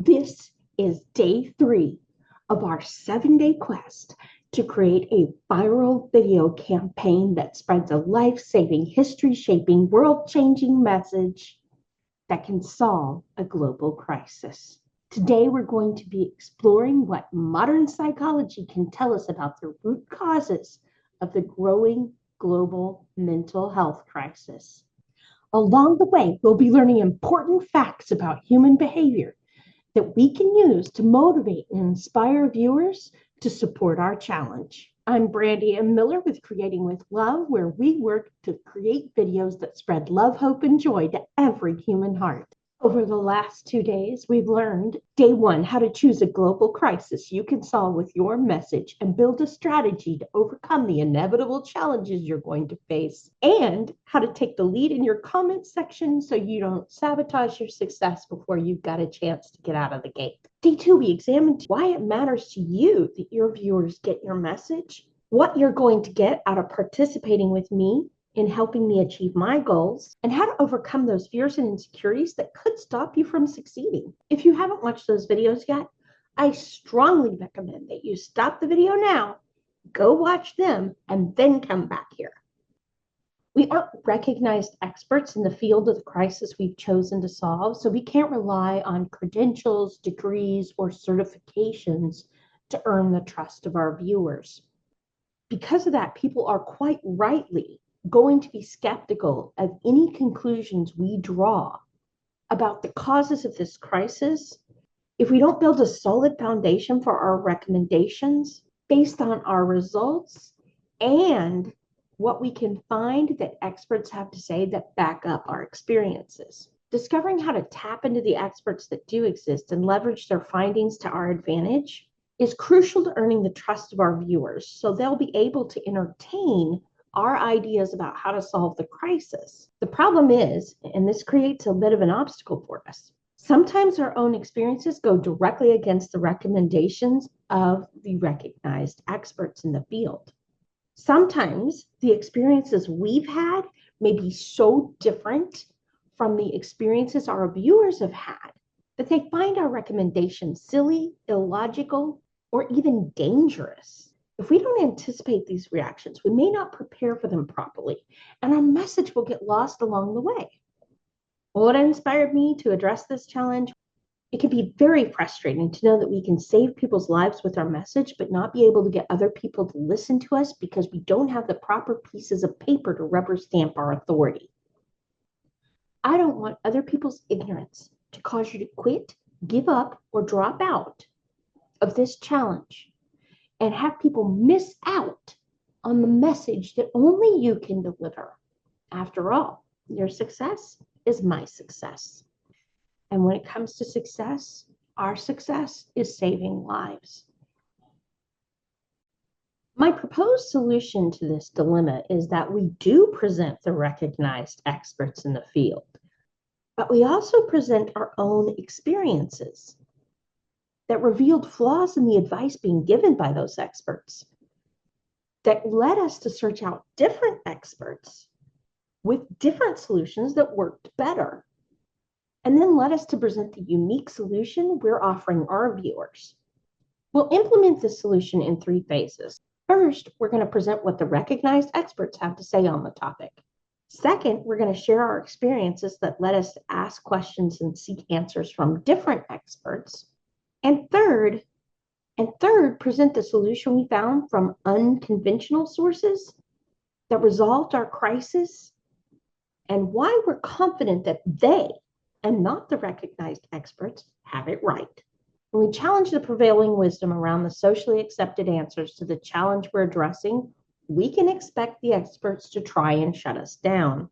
This is day 3 of our 7-day quest to create a viral video campaign that spreads a life-saving, history-shaping, world-changing message that can solve a global crisis. Today, we're going to be exploring what modern psychology can tell us about the root causes of the growing global mental health crisis. Along the way, we'll be learning important facts about human behavior that we can use to motivate and inspire viewers to support our challenge. I'm Brandy M. Miller with Creating with Love, where we work to create videos that spread love, hope, and joy to every human heart. Over the last 2 days, we've learned day 1, how to choose a global crisis you can solve with your message and build a strategy to overcome the inevitable challenges you're going to face, and how to take the lead in your comment section so you don't sabotage your success before you've got a chance to get out of the gate. Day 2, we examined why it matters to you that your viewers get your message, what you're going to get out of participating with me in helping me achieve my goals, and how to overcome those fears and insecurities that could stop you from succeeding. If you haven't watched those videos yet, I strongly recommend that you stop the video now, go watch them, and then come back here. We aren't recognized experts in the field of the crisis we've chosen to solve, so we can't rely on credentials, degrees, or certifications to earn the trust of our viewers. Because of that, people are quite rightly going to be skeptical of any conclusions we draw about the causes of this crisis if we don't build a solid foundation for our recommendations based on our results and what we can find that experts have to say that back up our experiences. Discovering how to tap into the experts that do exist and leverage their findings to our advantage is crucial to earning the trust of our viewers, so they'll be able to entertain our ideas about how to solve the crisis. The problem is, and this creates a bit of an obstacle for us, sometimes our own experiences go directly against the recommendations of the recognized experts in the field. Sometimes the experiences we've had may be so different from the experiences our viewers have had that they find our recommendations silly, illogical, or even dangerous. If we don't anticipate these reactions, we may not prepare for them properly, and our message will get lost along the way. What inspired me to address this challenge? It can be very frustrating to know that we can save people's lives with our message, but not be able to get other people to listen to us because we don't have the proper pieces of paper to rubber stamp our authority. I don't want other people's ignorance to cause you to quit, give up, or drop out of this challenge and have people miss out on the message that only you can deliver. After all, your success is my success. And when it comes to success, our success is saving lives. My proposed solution to this dilemma is that we do present the recognized experts in the field, but we also present our own experiences that revealed flaws in the advice being given by those experts, that led us to search out different experts with different solutions that worked better, and then led us to present the unique solution we're offering our viewers. We'll implement this solution in 3 phases. First, we're going to present what the recognized experts have to say on the topic. Second, we're going to share our experiences that led us to ask questions and seek answers from different experts. And third, present the solution we found from unconventional sources that resolved our crisis and why we're confident that they, and not the recognized experts, have it right. When we challenge the prevailing wisdom around the socially accepted answers to the challenge we're addressing, we can expect the experts to try and shut us down.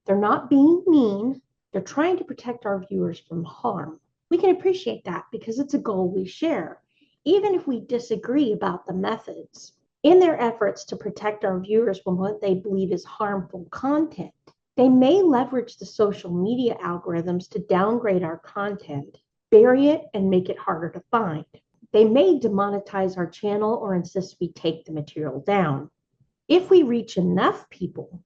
They're not being mean, they're trying to protect our viewers from harm. We can appreciate that because it's a goal we share, even if we disagree about the methods. In their efforts to protect our viewers from what they believe is harmful content, they may leverage the social media algorithms to downgrade our content, bury it, and make it harder to find. They may demonetize our channel or insist we take the material down. If we reach enough people,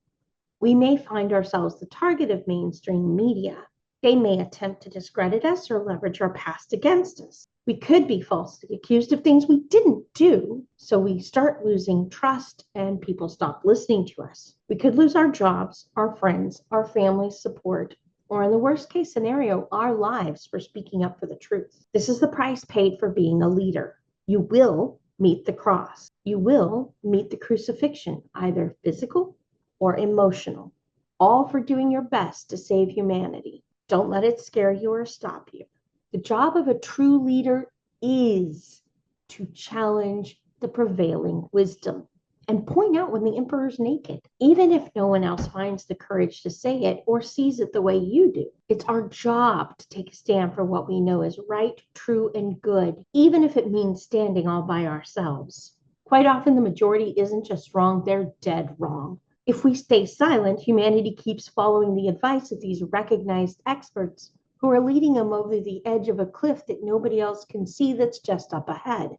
we may find ourselves the target of mainstream media. They may attempt to discredit us or leverage our past against us. We could be falsely accused of things we didn't do, so we start losing trust and people stop listening to us. We could lose our jobs, our friends, our family's support, or in the worst case scenario, our lives for speaking up for the truth. This is the price paid for being a leader. You will meet the cross. You will meet the crucifixion, either physical or emotional, all for doing your best to save humanity. Don't let it scare you or stop you. The job of a true leader is to challenge the prevailing wisdom and point out when the emperor's naked, even if no one else finds the courage to say it or sees it the way you do. It's our job to take a stand for what we know is right, true, and good, even if it means standing all by ourselves. Quite often, the majority isn't just wrong, they're dead wrong. If we stay silent, humanity keeps following the advice of these recognized experts who are leading them over the edge of a cliff that nobody else can see that's just up ahead.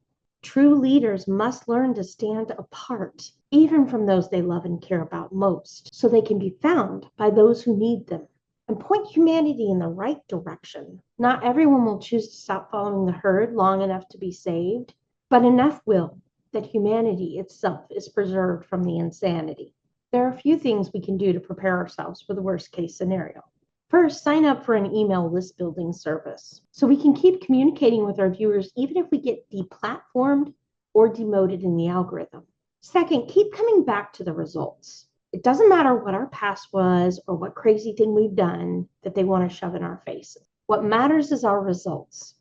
True leaders must learn to stand apart, even from those they love and care about most, so they can be found by those who need them and point humanity in the right direction. Not everyone will choose to stop following the herd long enough to be saved, but enough will that humanity itself is preserved from the insanity. There are a few things we can do to prepare ourselves for the worst case scenario. First, sign up for an email list building service so we can keep communicating with our viewers even if we get deplatformed or demoted in the algorithm. Second, keep coming back to the results. It doesn't matter what our past was or what crazy thing we've done that they want to shove in our faces. What matters is our results.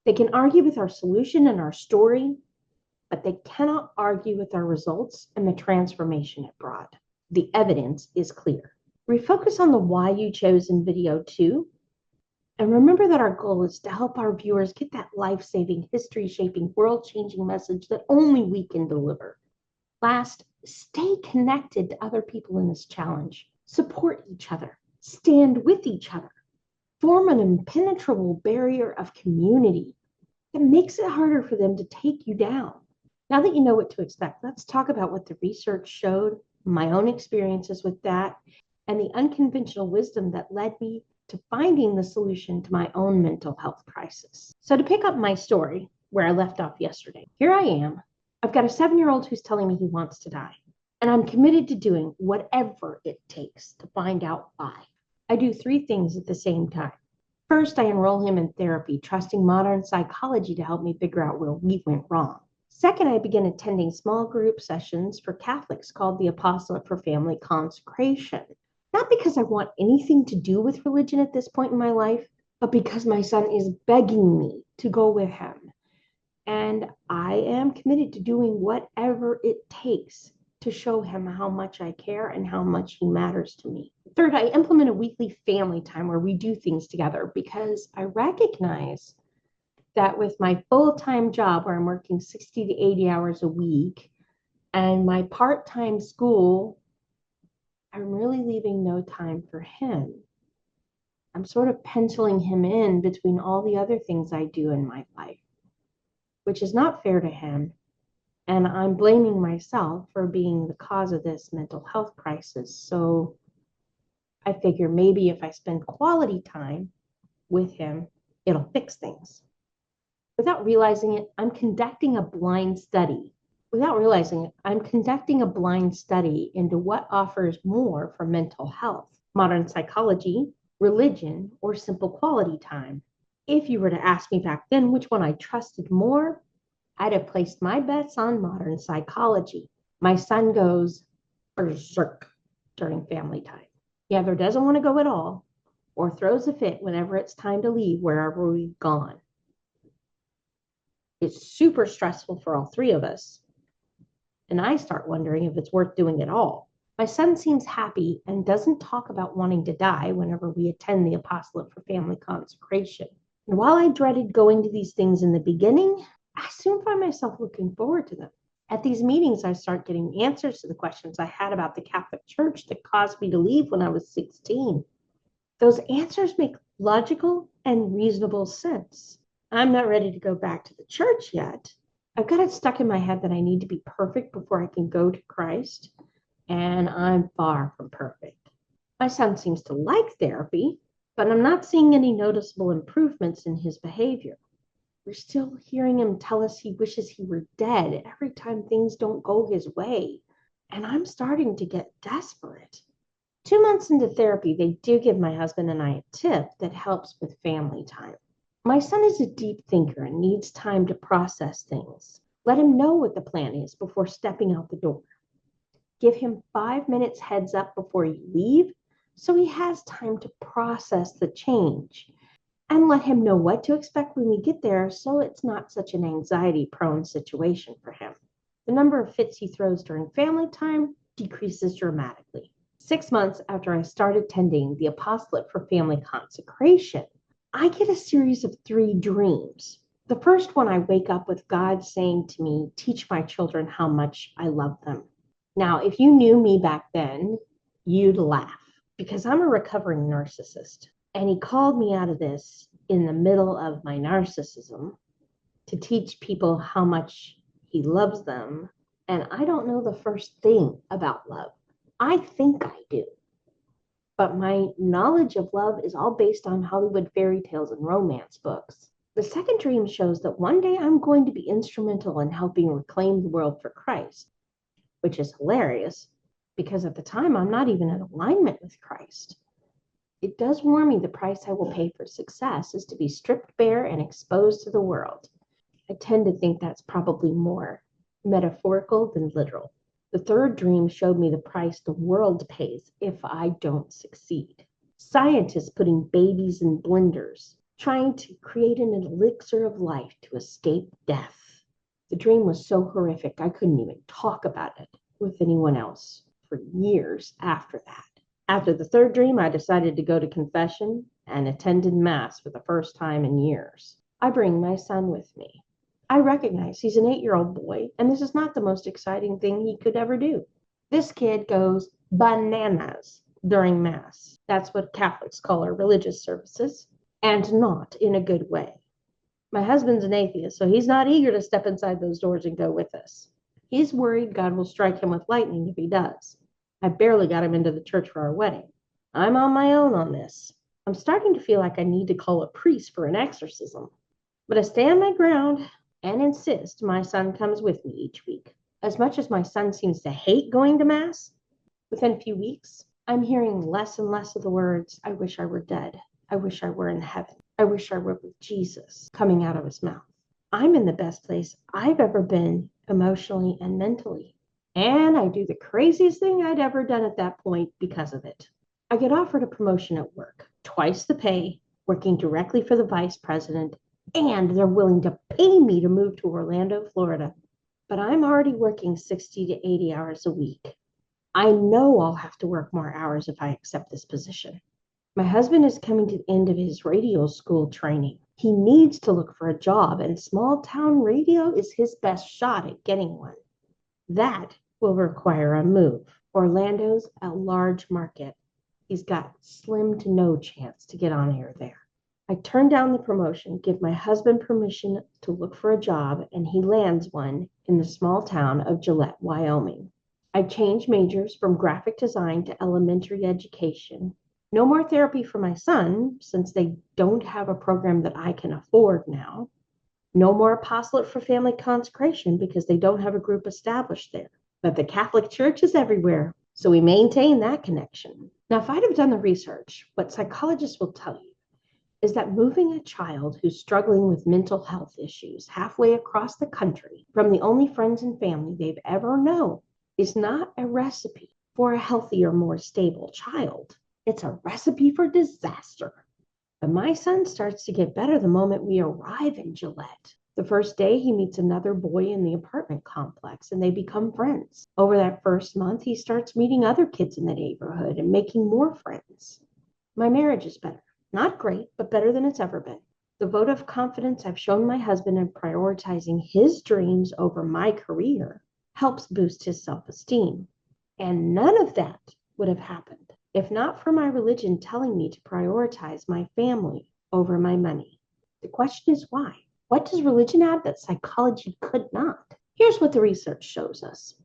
They can argue with our solution and our story, but they cannot argue with our results and the transformation it brought. The evidence is clear. Refocus on the why you chose in video 2. And remember that our goal is to help our viewers get that life-saving, history-shaping, world-changing message that only we can deliver. Last, stay connected to other people in this challenge. Support each other. Stand with each other. Form an impenetrable barrier of community that makes it harder for them to take you down. Now that you know what to expect, let's talk about what the research showed, my own experiences with that, and the unconventional wisdom that led me to finding the solution to my own mental health crisis. So to pick up my story where I left off yesterday, here I am. I've got a 7-year-old who's telling me he wants to die, and I'm committed to doing whatever it takes to find out why. I do 3 things at the same time. First, I enroll him in therapy, trusting modern psychology to help me figure out where we went wrong. Second, I begin attending small group sessions for Catholics called the Apostolate for Family Consecration. Not because I want anything to do with religion at this point in my life, but because my son is begging me to go with him. And I am committed to doing whatever it takes to show him how much I care and how much he matters to me. Third, I implement a weekly family time where we do things together because I recognize that with my full-time job where I'm working 60 to 80 hours a week and my part-time school, I'm really leaving no time for him. I'm sort of penciling him in between all the other things I do in my life, which is not fair to him. And I'm blaming myself for being the cause of this mental health crisis. So I figure maybe if I spend quality time with him, it'll fix things. Without realizing it, I'm conducting a blind study. I'm conducting a blind study into what offers more for mental health, modern psychology, religion, or simple quality time. If you were to ask me back then which one I trusted more, I'd have placed my bets on modern psychology. My son goes berserk during family time. He either doesn't want to go at all or throws a fit whenever it's time to leave wherever we've gone. It's super stressful for all 3 of us. And I start wondering if it's worth doing at all. My son seems happy and doesn't talk about wanting to die whenever we attend the Apostolate for Family Consecration. And while I dreaded going to these things in the beginning, I soon find myself looking forward to them. At these meetings, I start getting answers to the questions I had about the Catholic Church that caused me to leave when I was 16. Those answers make logical and reasonable sense. I'm not ready to go back to the church yet. I've got it stuck in my head that I need to be perfect before I can go to Christ, and I'm far from perfect. My son seems to like therapy, but I'm not seeing any noticeable improvements in his behavior. We're still hearing him tell us he wishes he were dead every time things don't go his way. And I'm starting to get desperate. 2 months into therapy, they do give my husband and I a tip that helps with family time. My son is a deep thinker and needs time to process things. Let him know what the plan is before stepping out the door. Give him 5 minutes heads up before you leave so he has time to process the change. And let him know what to expect when we get there so it's not such an anxiety-prone situation for him. The number of fits he throws during family time decreases dramatically. 6 months after I started attending the Apostolate for Family Consecration, I get a series of 3 dreams. The first one, I wake up with God saying to me, teach my children how much I love them. Now, if you knew me back then, you'd laugh because I'm a recovering narcissist. And he called me out of this in the middle of my narcissism to teach people how much he loves them. And I don't know the first thing about love. I think I do. But my knowledge of love is all based on Hollywood fairy tales and romance books. The second dream shows that one day I'm going to be instrumental in helping reclaim the world for Christ, which is hilarious because at the time I'm not even in alignment with Christ. It does warn me the price I will pay for success is to be stripped bare and exposed to the world. I tend to think that's probably more metaphorical than literal. The third dream showed me the price the world pays if I don't succeed. Scientists putting babies in blenders, trying to create an elixir of life to escape death. The dream was so horrific I couldn't even talk about it with anyone else for years after that. After the third dream, I decided to go to confession and attended Mass for the first time in years. I bring my son with me. I recognize he's an 8-year-old boy, and this is not the most exciting thing he could ever do. This kid goes bananas during Mass. That's what Catholics call our religious services, and not in a good way. My husband's an atheist, so he's not eager to step inside those doors and go with us. He's worried God will strike him with lightning if he does. I barely got him into the church for our wedding. I'm on my own on this. I'm starting to feel like I need to call a priest for an exorcism. But I stand my ground and insist my son comes with me each week. As much as my son seems to hate going to Mass, within a few weeks, I'm hearing less and less of the words, I wish I were dead. I wish I were in heaven. I wish I were with Jesus coming out of his mouth. I'm in the best place I've ever been emotionally and mentally. And I do the craziest thing I'd ever done at that point because of it. I get offered a promotion at work, twice the pay, working directly for the vice president, and they're willing to pay me to move to Orlando, Florida. But I'm already working 60 to 80 hours a week. I know I'll have to work more hours if I accept this position. My husband is coming to the end of his radio school training. He needs to look for a job, and small town radio is his best shot at getting one. That will require a move. Orlando's a large market. He's got slim to no chance to get on air there. I turn down the promotion, give my husband permission to look for a job, and he lands one in the small town of Gillette, Wyoming. I change majors from graphic design to elementary education. No more therapy for my son, since they don't have a program that I can afford now. No more apostolate for family consecration because they don't have a group established there. But the Catholic Church is everywhere, so we maintain that connection. Now, if I'd have done the research, what psychologists will tell you is that moving a child who's struggling with mental health issues halfway across the country from the only friends and family they've ever known is not a recipe for a healthier, more stable child. It's a recipe for disaster. But my son starts to get better the moment we arrive in Gillette. The first day, he meets another boy in the apartment complex, and they become friends. Over that first month, he starts meeting other kids in the neighborhood and making more friends. My marriage is better. Not great, but better than it's ever been. The vote of confidence I've shown my husband in prioritizing his dreams over my career helps boost his self-esteem. And none of that would have happened if not for my religion telling me to prioritize my family over my money. The question is why? What does religion add that psychology could not? Here's what the research shows us.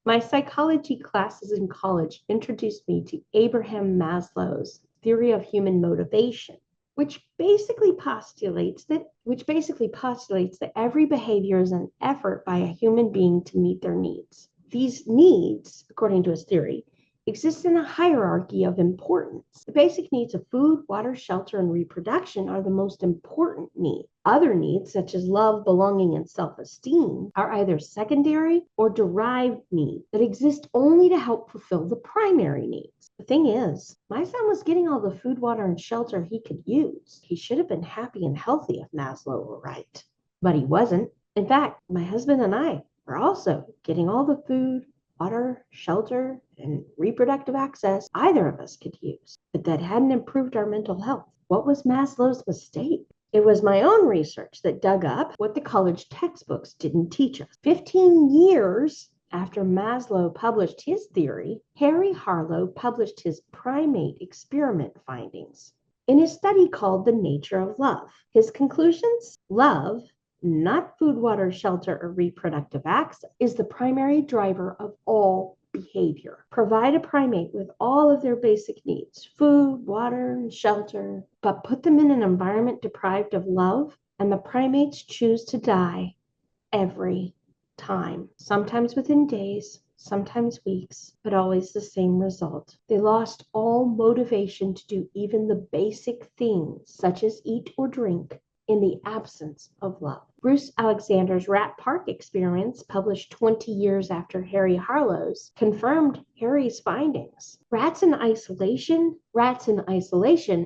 My psychology classes in college introduced me to Abraham Maslow's theory of human motivation, which basically postulates that every behavior is an effort by a human being to meet their needs. These needs, according to his theory, exist in a hierarchy of importance. The basic needs of food, water, shelter, and reproduction are the most important needs. Other needs, such as love, belonging, and self-esteem, are either secondary or derived needs that exist only to help fulfill the primary needs. The thing is, my son was getting all the food, water, and shelter he could use. He should have been happy and healthy if Maslow were right. But he wasn't. In fact, my husband and I are also getting all the food, water, shelter, and reproductive access either of us could use, but that hadn't improved our mental health. What was Maslow's mistake? It was my own research that dug up what the college textbooks didn't teach us. 15 years after Maslow published his theory, Harry Harlow published his primate experiment findings in his study called The Nature of Love. His conclusions? Love, not food, water, shelter, or reproductive access, is the primary driver of all behavior. Provide a primate with all of their basic needs, food, water, and shelter, but put them in an environment deprived of love, and the primates choose to die every time, sometimes within days, sometimes weeks, but always the same result. They lost all motivation to do even the basic things, such as eat or drink, in the absence of love. Bruce Alexander's Rat Park experiments, published 20 years after Harry Harlow's, confirmed Harry's findings. Rats in isolation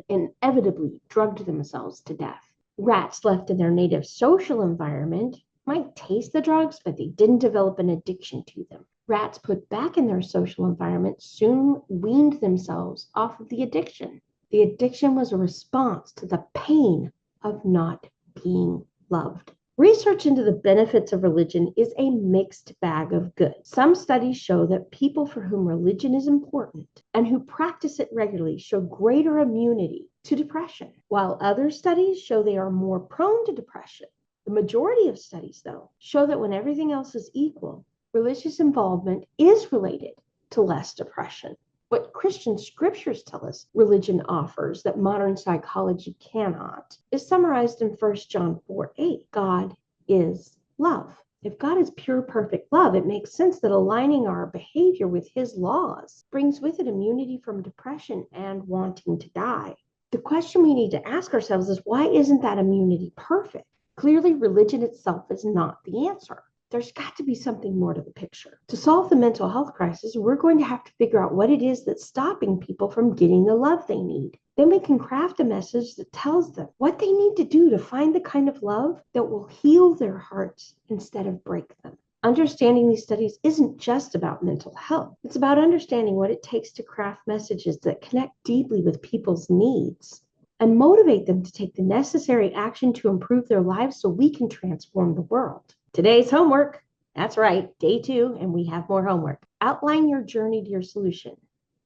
inevitably drugged themselves to death. Rats left in their native social environment might taste the drugs, but they didn't develop an addiction to them. Rats put back in their social environment soon weaned themselves off of the addiction. The addiction was a response to the pain of not being loved. Research into the benefits of religion is a mixed bag of goods. Some studies show that people for whom religion is important and who practice it regularly show greater immunity to depression, while other studies show they are more prone to depression. The majority of studies, though, show that when everything else is equal, religious involvement is related to less depression. What Christian scriptures tell us religion offers that modern psychology cannot is summarized in 1 John 4:8. God is love. If God is pure, perfect love, it makes sense that aligning our behavior with his laws brings with it immunity from depression and wanting to die. The question we need to ask ourselves is, why isn't that immunity perfect? Clearly, religion itself is not the answer. There's got to be something more to the picture. To solve the mental health crisis, we're going to have to figure out what it is that's stopping people from getting the love they need. Then we can craft a message that tells them what they need to do to find the kind of love that will heal their hearts instead of break them. Understanding these studies isn't just about mental health. It's about understanding what it takes to craft messages that connect deeply with people's needs and motivate them to take the necessary action to improve their lives so we can transform the world. Today's homework, that's right, day 2, and we have more homework. Outline your journey to your solution.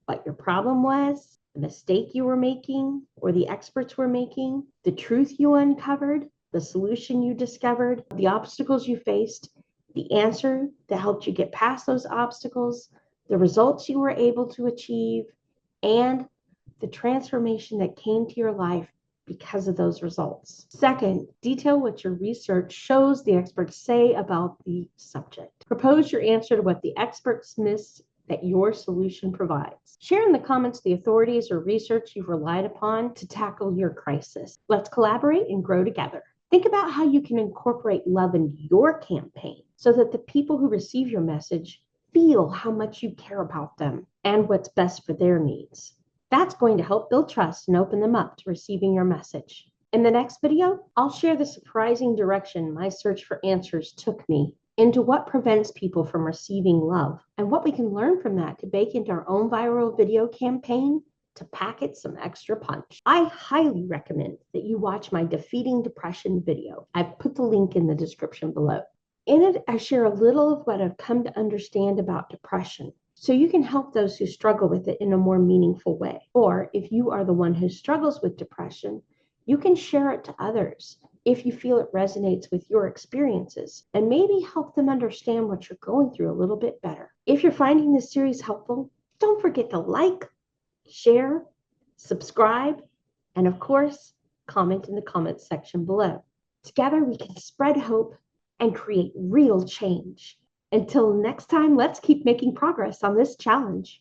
What your problem was, the mistake you were making or the experts were making, the truth you uncovered, the solution you discovered, the obstacles you faced, the answer that helped you get past those obstacles, the results you were able to achieve, and the transformation that came to your life because of those results. Second, detail what your research shows the experts say about the subject. Propose your answer to what the experts miss that your solution provides. Share in the comments the authorities or research you've relied upon to tackle your crisis. Let's collaborate and grow together. Think about how you can incorporate love into your campaign so that the people who receive your message feel how much you care about them and what's best for their needs. That's going to help build trust and open them up to receiving your message. In the next video, I'll share the surprising direction my search for answers took me into what prevents people from receiving love and what we can learn from that to bake into our own viral video campaign to pack it some extra punch. I highly recommend that you watch my Defeating Depression video. I've put the link in the description below. In it, I share a little of what I've come to understand about depression, so you can help those who struggle with it in a more meaningful way. Or if you are the one who struggles with depression, you can share it to others if you feel it resonates with your experiences and maybe help them understand what you're going through a little bit better. If you're finding this series helpful, don't forget to like, share, subscribe, and of course, comment in the comments section below. Together, we can spread hope and create real change. Until next time, let's keep making progress on this challenge.